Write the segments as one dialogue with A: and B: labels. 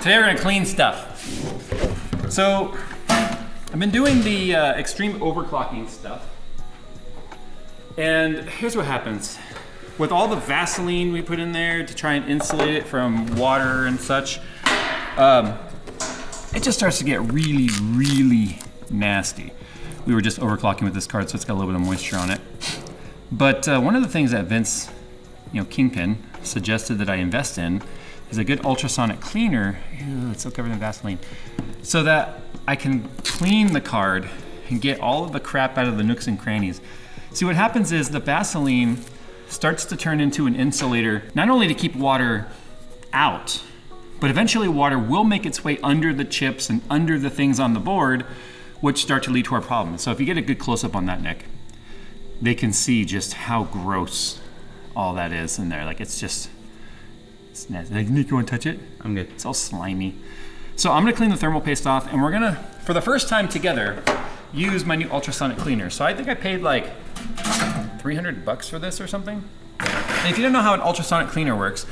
A: Today we're gonna clean stuff. So I've been doing the extreme overclocking stuff. And here's what happens. With all the Vaseline we put in there to try and insulate it from water and such, it just starts to get really, really nasty. We were just overclocking with this card, so it's got a little bit of moisture on it. But one of the things that Vince, Kingpin, suggested that I invest in is a good ultrasonic cleaner. Ew, it's still covered in Vaseline. So that I can clean the card and get all of the crap out of the nooks and crannies. See, what happens is the Vaseline starts to turn into an insulator, not only to keep water out, but eventually water will make its way under the chips and under the things on the board, which start to lead to our problems. So if you get a good close-up on that, Nick, they can see just how gross all that is in there. Like, it's just, it's nasty. Like, Nick, you want to touch it? I'm good. It's all slimy. So I'm gonna clean the thermal paste off, and we're gonna, for the first time together, use my new ultrasonic cleaner. So I think I paid like $300 for this or something. And if you don't know how an ultrasonic cleaner works,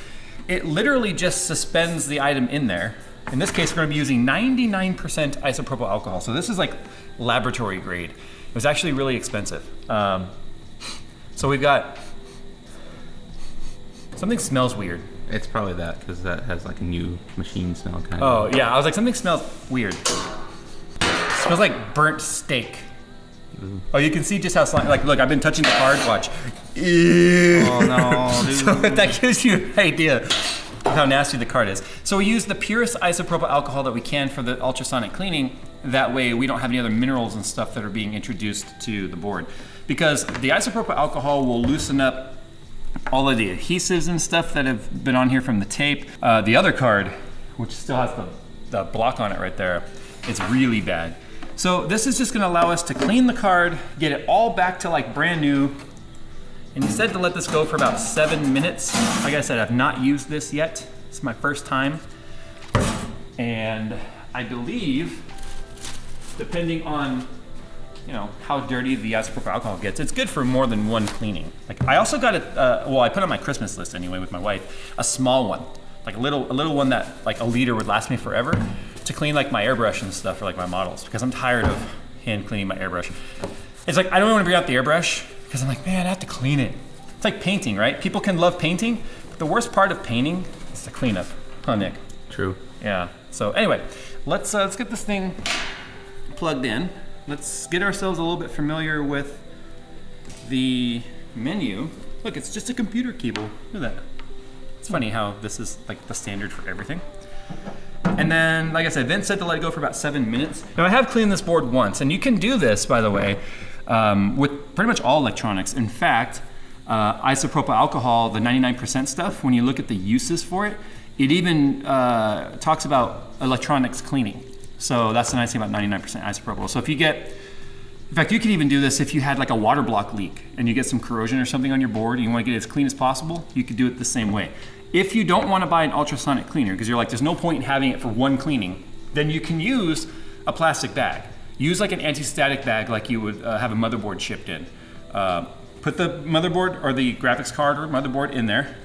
A: it literally just suspends the item in there. In this case, we're gonna be using 99% isopropyl alcohol. So this is like laboratory grade. It was actually really expensive. So we've got, something smells weird.
B: It's probably that, because that has like a new machine smell kind of.
A: Oh yeah, I was like, something smells weird. It smells like burnt steak. Ooh. Oh, you can see just how slimy, like look, I've been touching the card, watch. Ew. Oh no, dude. So that gives you an idea of how nasty the card is. So we use the purest isopropyl alcohol that we can for the ultrasonic cleaning. That way we don't have any other minerals and stuff that are being introduced to the board. Because the isopropyl alcohol will loosen up all of the adhesives and stuff that have been on here from the tape. The other card, which still has the block on it right there, is really bad. So this is just gonna allow us to clean the card, get it all back to like brand new. And he said to let this go for about 7 minutes. Like I said, I've not used this yet. It's my first time. And I believe, depending on how dirty the isopropyl alcohol gets, it's good for more than one cleaning. Like I also got it, well, I put on my Christmas list anyway with my wife, a small one, like a little one that like a liter would last me forever to clean like my airbrush and stuff for like my models, because I'm tired of hand cleaning my airbrush. It's like, I don't want to bring out the airbrush because I'm like, man, I have to clean it. It's like painting, right? People can love painting, but the worst part of painting is the cleanup. Huh, Nick?
B: True.
A: Yeah. So anyway, let's get this thing plugged in. Let's get ourselves a little bit familiar with the menu. Look, it's just a computer keyboard. Look at that. It's funny how this is like the standard for everything. And then, like I said, Vince said to let it go for about 7 minutes. Now I have cleaned this board once, and you can do this, by the way, with pretty much all electronics. In fact, isopropyl alcohol, the 99% stuff, when you look at the uses for it, it even talks about electronics cleaning. So that's the nice thing about 99% isopropyl. So if you get, in fact, you could even do this if you had like a water block leak and you get some corrosion or something on your board and you want to get it as clean as possible, you could do it the same way. If you don't want to buy an ultrasonic cleaner because you're like, there's no point in having it for one cleaning, then you can use a plastic bag. Use like an anti-static bag like you would have a motherboard shipped in. Put the motherboard or the graphics card or motherboard in there.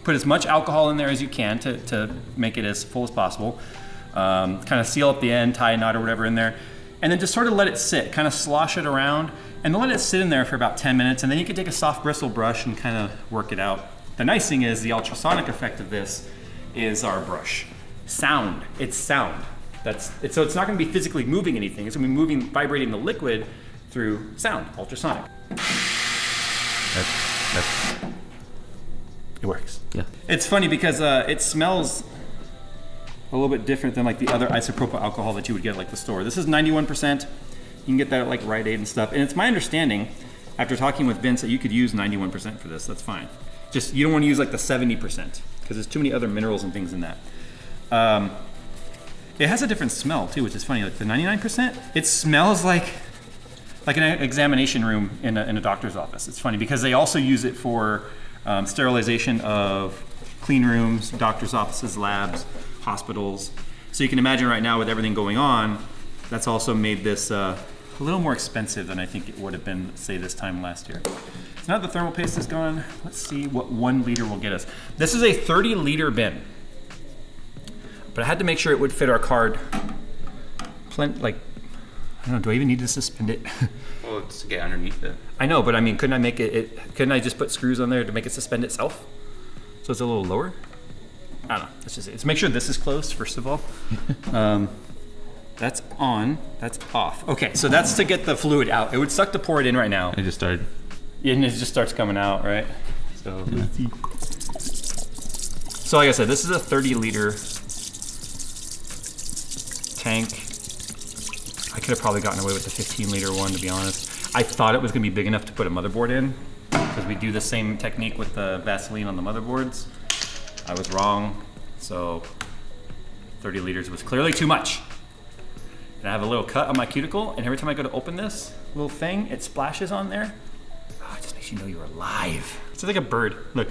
A: Put as much alcohol in there as you can to make it as full as possible. Kind of seal up the end, tie a knot or whatever in there, and then just sort of let it sit, kind of slosh it around, and let it sit in there for about 10 minutes, and then you can take a soft bristle brush and kind of work it out. The nice thing is the ultrasonic effect of this is our brush. Sound, it's sound. So it's not gonna be physically moving anything, it's gonna be moving, vibrating the liquid through sound, ultrasonic. It works. Yeah. It's funny because it smells a little bit different than like the other isopropyl alcohol that you would get at like the store. This is 91%. You can get that at like Rite Aid and stuff. And it's my understanding, after talking with Vince, that you could use 91% for this. That's fine. Just, you don't want to use like the 70% because there's too many other minerals and things in that. It has a different smell too, which is funny. Like the 99%, it smells like an examination room in a doctor's office. It's funny because they also use it for sterilization of clean rooms, doctor's offices, labs, hospitals. So you can imagine right now with everything going on, that's also made this a little more expensive than I think it would have been, say, this time last year. So now the thermal paste is gone. Let's see what 1 liter will get us. This is a 30-liter bin. But I had to make sure it would fit our card. Like, I don't know, do I even need to suspend it?
B: Well, it's to get underneath it.
A: I know, but I mean, couldn't I make it, couldn't I just put screws on there to make it suspend itself? So it's a little lower? I don't know, let's make sure this is closed, first of all. That's on, that's off. Okay, so that's to get the fluid out. It would suck to pour it in right now.
B: I just started.
A: Yeah, and it just starts coming out, right? So,
B: Yeah.
A: let's see. So like I said, this is a 30-liter tank. I could have probably gotten away with the 15-liter one, to be honest. I thought it was gonna be big enough to put a motherboard in, because we do the same technique with the Vaseline on the motherboards. I was wrong, so 30 liters was clearly too much. And I have a little cut on my cuticle, and every time I go to open this little thing, it splashes on there. Oh, it just makes you know you're alive. It's like a bird, look.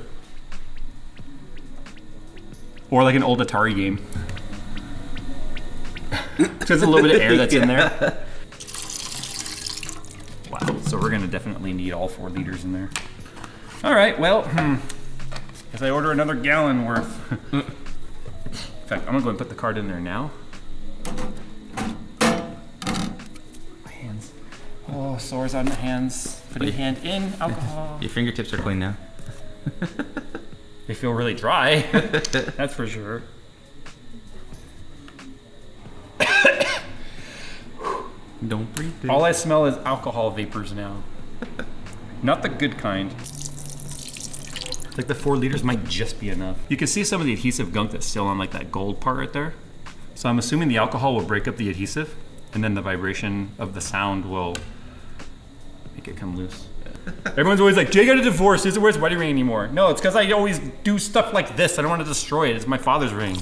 A: Or like an old Atari game. There's a little bit of air that's in there. Wow, so we're gonna definitely need all 4 liters in there. All right, well, guess I order another gallon worth. In fact, I'm gonna go and put the card in there now. My hands. Oh, sores on the hands. Put your hand in alcohol.
B: Your fingertips are clean now.
A: They feel really dry, that's for sure.
B: Don't breathe.
A: All I smell is alcohol vapors now. Not the good kind. It's like the 4 liters might just be enough. You can see some of the adhesive gunk that's still on like that gold part right there. So I'm assuming the alcohol will break up the adhesive, and then the vibration of the sound will make it come loose. Everyone's always like, Jay got a divorce, he doesn't wear his wedding ring anymore. No, it's because I always do stuff like this. I don't want to destroy it. It's my father's ring.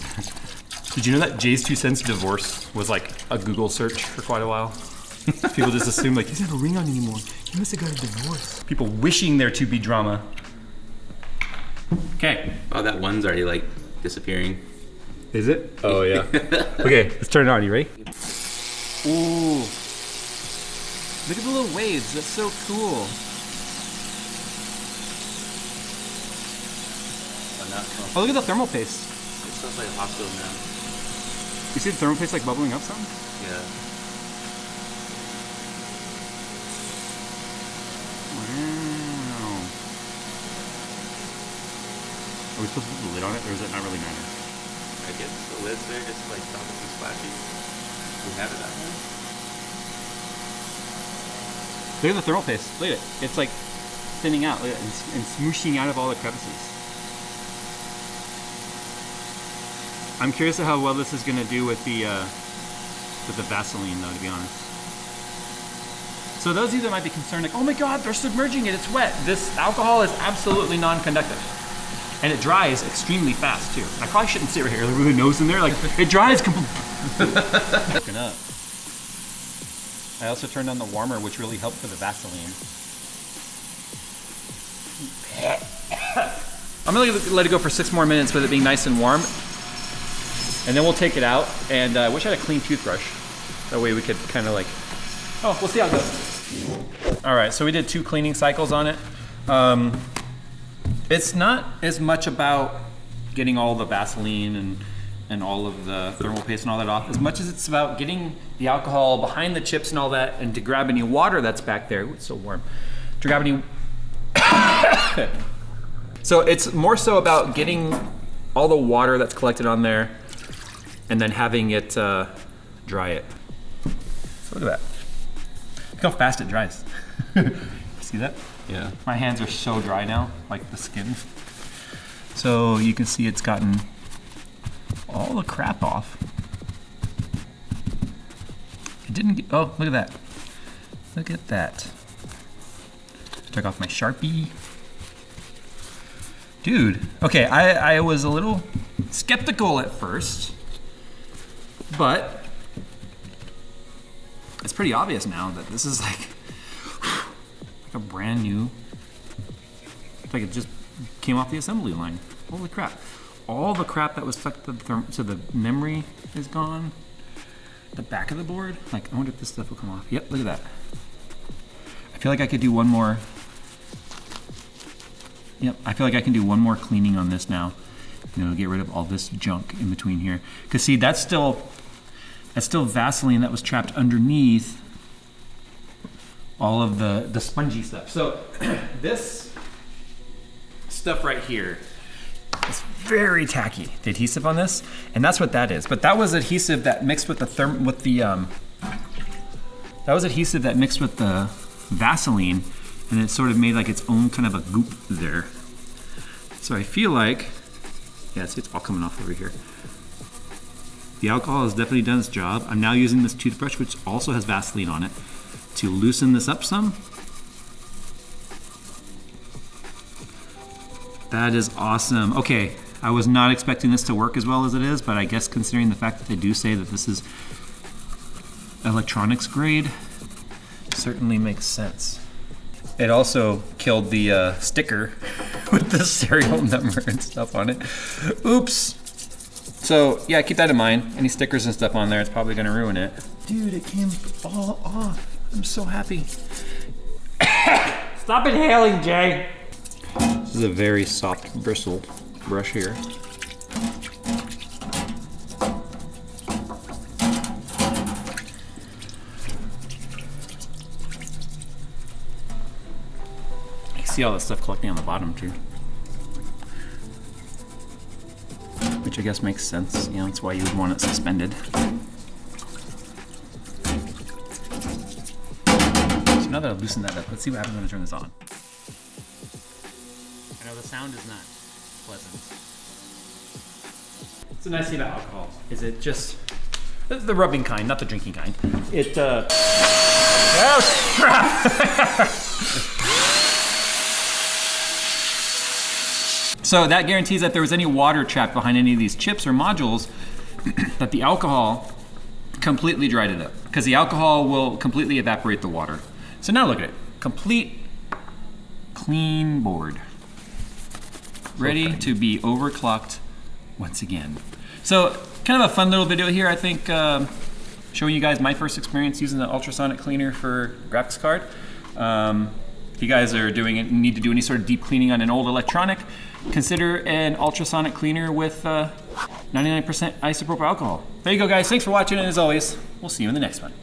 A: Did you know that Jay's 2 cents divorce was like a Google search for quite a while? People just assume like, he doesn't have a ring on anymore. He must have got a divorce. People wishing there to be drama. Okay.
B: Oh, that one's already like disappearing.
A: Is it? Oh yeah. Okay, let's turn it on. You ready? Ooh. Look at the little waves. That's so cool. Oh, look at the thermal paste.
B: It smells like a hospital now.
A: You see the thermal paste like bubbling up some?
B: Yeah.
A: Wow. Are we supposed to put the lid on it, or does it not really matter?
B: I guess the lid's there just to like stop it from splashing. We have it that way.
A: Look at the thermal paste. Look at it. It's like thinning out, look at it, and smooshing out of all the crevices. I'm curious of how well this is going to do with the Vaseline, though, to be honest. So those of you that might be concerned, like, oh my God, they're submerging it, it's wet. This alcohol is absolutely non-conductive. And it dries extremely fast, too. I probably shouldn't sit right here with the nose in there. Like, it dries completely. Up. I also turned on the warmer, which really helped for the Vaseline. I'm gonna let it go for 6 more minutes with it being nice and warm. And then we'll take it out, and I wish I had a clean toothbrush. That way we could kind of like, oh, we'll see how it goes. All right, so we did 2 cleaning cycles on it. It's not as much about getting all the Vaseline and all of the thermal paste and all that off, as much as it's about getting the alcohol behind the chips and all that, and to grab any water that's back there. Ooh, it's so warm. To grab any. So it's more so about getting all the water that's collected on there, and then having it dry it. So look at that. Look how fast it dries. See that?
B: Yeah.
A: My hands are so dry now, like the skin. So you can see it's gotten all the crap off. It didn't get, oh, look at that. Look at that. Took off my Sharpie. Dude, okay, I was a little skeptical at first, but it's pretty obvious now that this is like a brand new, it's like it just came off the assembly line. Holy crap. All the crap that was stuck to the memory is gone. The back of the board, like I wonder if this stuff will come off. Yep, look at that. I feel like I could do one more. Yep, I feel like I can do one more cleaning on this now. You know, get rid of all this junk in between here. Cause see, that's still Vaseline that was trapped underneath all of the spongy stuff. So this stuff right here is very tacky, the adhesive on this, and that's what that is. But that was adhesive that mixed with the Vaseline, and it sort of made like its own kind of a goop there. So I feel like, yeah, see, it's all coming off over here. The alcohol has definitely done its job. I'm now using this toothbrush, which also has Vaseline on it, to loosen this up some. That is awesome. Okay, I was not expecting this to work as well as it is, but I guess considering the fact that they do say that this is electronics grade, certainly makes sense. It also killed the sticker with the serial number and stuff on it. Oops. So yeah, keep that in mind. Any stickers and stuff on there, it's probably gonna ruin it. Dude, it came all off. I'm so happy.
C: Stop inhaling, Jay.
A: This is a very soft bristled brush here. You see all that stuff collecting on the bottom too. Which I guess makes sense, you know, that's why you would want it suspended. So now that I've loosened that up, let's see what happens when I turn this on. I know the sound is not pleasant. It's a nice thing about alcohol, is it just, the rubbing kind, not the drinking kind. It, oh crap! So that guarantees that if there was any water trapped behind any of these chips or modules, that the alcohol completely dried it up, because the alcohol will completely evaporate the water. So now look at it, complete clean board, ready to be overclocked once again. So kind of a fun little video here, I think, showing you guys my first experience using the ultrasonic cleaner for graphics card. If you guys are need to do any sort of deep cleaning on an old electronic, consider an ultrasonic cleaner with 99% isopropyl alcohol. There you go, guys. Thanks for watching, and as always, we'll see you in the next one.